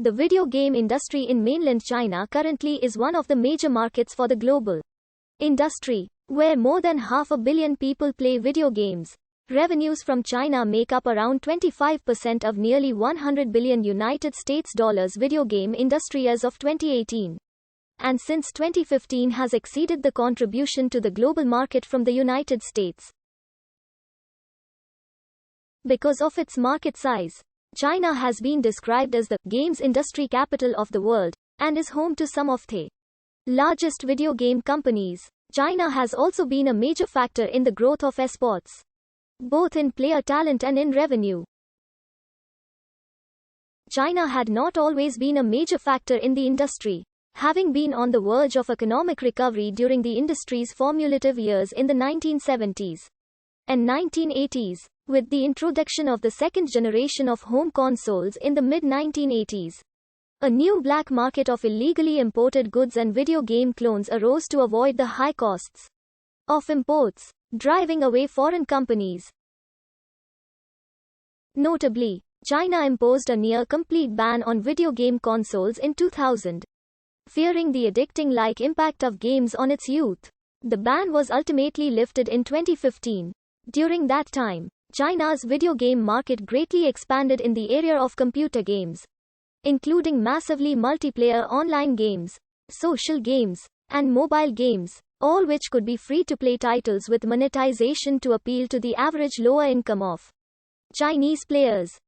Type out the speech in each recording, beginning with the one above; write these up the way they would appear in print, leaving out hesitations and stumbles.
The video game industry in mainland China currently is one of the major markets for the global industry, where more than 500 million people play video games. Revenues from China make up around 25% of nearly $100 billion United States dollars video game industry as of 2018. And since 2015 has exceeded the contribution to the global market from the United States. Because of its market size, China has been described as the games industry capital of the world, and is home to some of the largest video game companies. China has also been a major factor in the growth of esports, both in player talent and in revenue. China had not always been a major factor in the industry, having been on the verge of economic recovery during the industry's formative years in the 1970s and 1980s, with the introduction of the second generation of home consoles in the mid-1980s. A new black market of illegally imported goods and video game clones arose to avoid the high costs of imports, driving away foreign companies. Notably, China imposed a near-complete ban on video game consoles in 2000. Fearing the addicting-like impact of games on its youth, the ban was ultimately lifted in 2015. During that time, China's video game market greatly expanded in the area of computer games, including massively multiplayer online games, social games, and mobile games, all which could be free-to-play titles with monetization to appeal to the average lower income of Chinese players.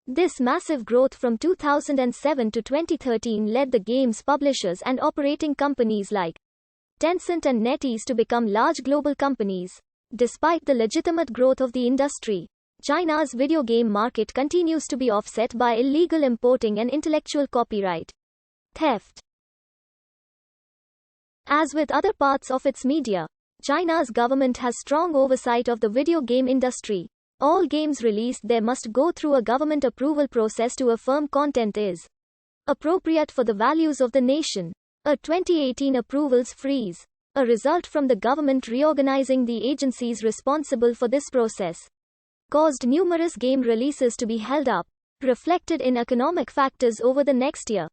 This massive growth from 2007 to 2013 led the games publishers and operating companies like Tencent and NetEase to become large global companies. Despite the legitimate growth of the industry, China's video game market continues to be offset by illegal importing and intellectual copyright theft. As with other parts of its media, China's government has strong oversight of the video game industry. All games released there must go through a government approval process to affirm content is appropriate for the values of the nation. A 2018 approvals freeze, a result from the government reorganizing the agencies responsible for this process, caused numerous game releases to be held up, reflected in economic factors over the next year.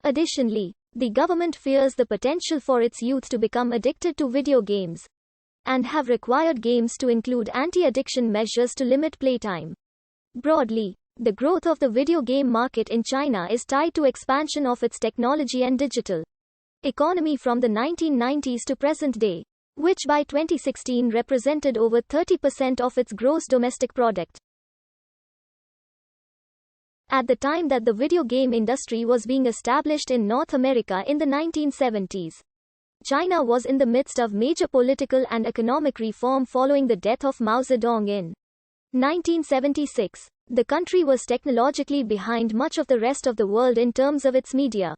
Additionally, the government fears the potential for its youth to become addicted to video games, and have required games to include anti-addiction measures to limit playtime. Broadly, the growth of the video game market in China is tied to expansion of its technology and digital economy from the 1990s to present day, which by 2016 represented over 30% of its gross domestic product. At the time that the video game industry was being established in North America in the 1970s, China was in the midst of major political and economic reform following the death of Mao Zedong in 1976. The country was technologically behind much of the rest of the world in terms of its media.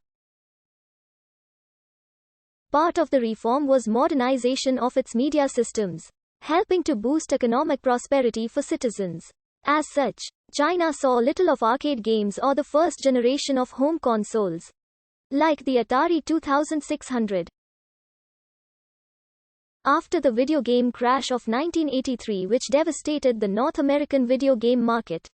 Part of the reform was modernization of its media systems, helping to boost economic prosperity for citizens. As such, China saw little of arcade games or the first generation of home consoles, like the Atari 2600. After the video game crash of 1983, which devastated the North American video game market,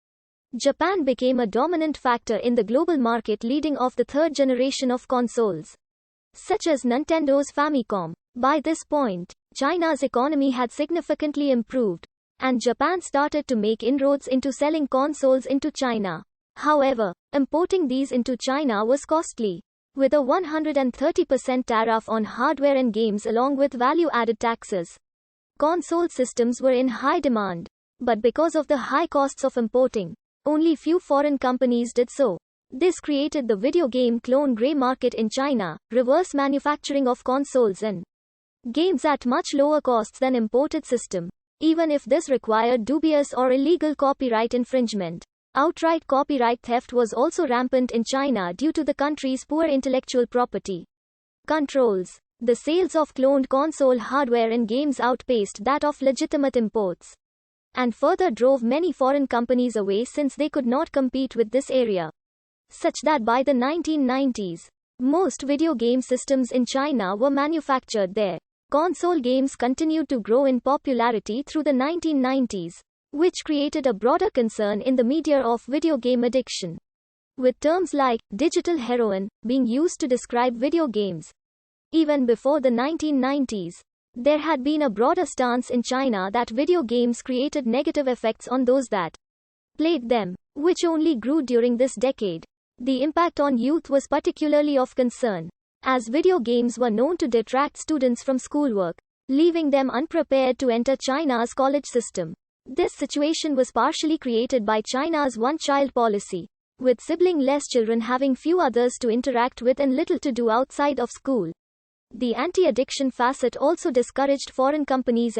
Japan became a dominant factor in the global market, leading off the third generation of consoles, such as Nintendo's Famicom. By this point, China's economy had significantly improved, and Japan started to make inroads into selling consoles into China. However, importing these into China was costly, with a 130% tariff on hardware and games along with value-added taxes. Console systems were in high demand, but because of the high costs of importing, only few foreign companies did so. This created the video game clone gray market in China, reverse manufacturing of consoles and games at much lower costs than imported system, even if this required dubious or illegal copyright infringement. Outright copyright theft was also rampant in China due to the country's poor intellectual property controls. The sales of cloned console hardware and games outpaced that of legitimate imports, and further drove many foreign companies away since they could not compete with this area. Such that by the 1990s, most video game systems in China were manufactured there. Console games continued to grow in popularity through the 1990s, which created a broader concern in the media of video game addiction, with terms like digital heroin being used to describe video games. Even before the 1990s, there had been a broader stance in China that video games created negative effects on those that played them, which only grew during this decade. The impact on youth was particularly of concern, as video games were known to detract students from schoolwork, leaving them unprepared to enter China's college system. This situation was partially created by China's one-child policy, with sibling-less children having few others to interact with and little to do outside of school. The anti-addiction facet also discouraged foreign companies